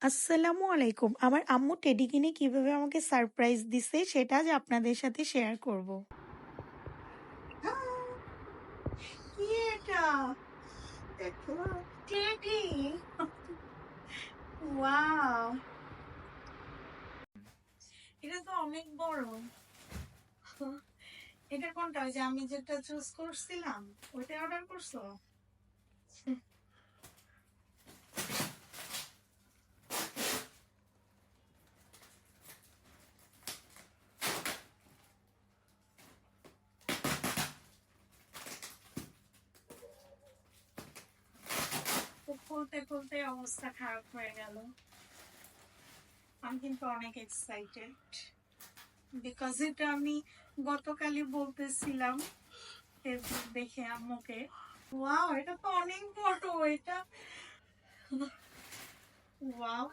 আসসালামু আলাইকুম। আমার আম্মু টেডি কিনে কিভাবে আমাকে সারপ্রাইজ দিছে সেটা আজ আপনাদের সাথে শেয়ার করব। কি এটা? দেখো, টেডি। ওয়াও! এটা তো অনেক বড়। এটা কোনটা? ওই যে আমি যেটা চুজ করছিলাম, ওইটা অর্ডার করছো? তো খুলতে খুলতে অবস্থা খারাপ হয়ে গেল। আমি কিন্তু অনেক এক্সাইটেড বিকজ এটা আমি গতকালই বলতেছিলাম ফেসবুক দেখে আম্মুকে। ওয়াও, এটা তো অনেক বড়। এটা ওয়াও,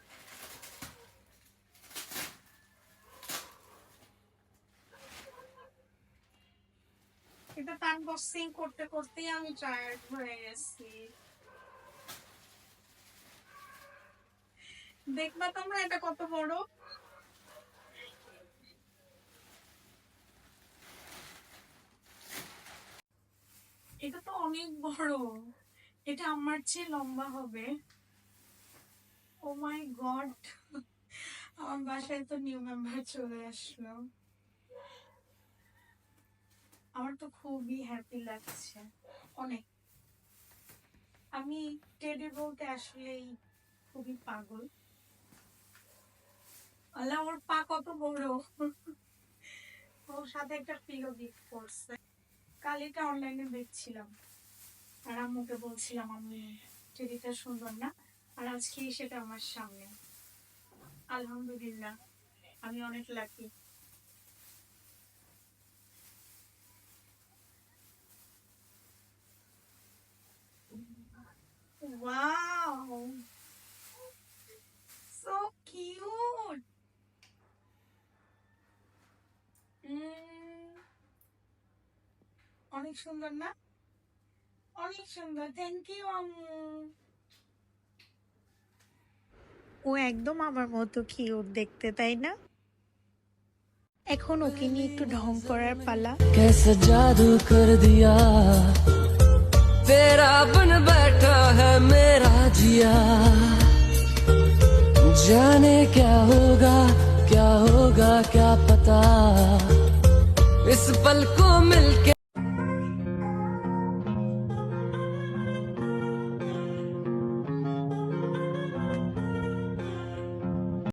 এটা আনবক্সিং করতে করতেই আমি টায়ার্ড হয়ে গেছি। দেখবা তোমরা এটা কত বড়। এটা তো অনেক বড়। এটা আমার চেয়ে লম্বা হবে। ও মাই গড, আমার বাসায় তো নিউ মেম্বার চলে আসলো। আমার তো খুবই হ্যাপি লাগছে, অনেক। আমি টেডি বলতে আসলেই খুবই পাগল। আল্লাহ, ওর পা কত বড়। ওর সাথে একটা পিলো গিফট করছে। কাল এটা অনলাইনে দেখছিলাম আর আম্মুকে বলছিলাম আমি টেডিটা সুন্দর না, আর আজকে সেটা আমার সামনে। আলহামদুলিল্লাহ, আমি অনেক লাকি। Wow, so cute. অনেক সুন্দর না? অনেক সুন্দর, থ্যাংক ইউ আম্মু। ও একদম আমার মতো কিউট দেখতে, তাই না? এখন ওকে নিয়ে একটু ঢং করার পালা। कैसा जादू कर दिया तेरा बन बैठा है मेरा जिया जाने क्या होगा क्या पता इस पल को मिलके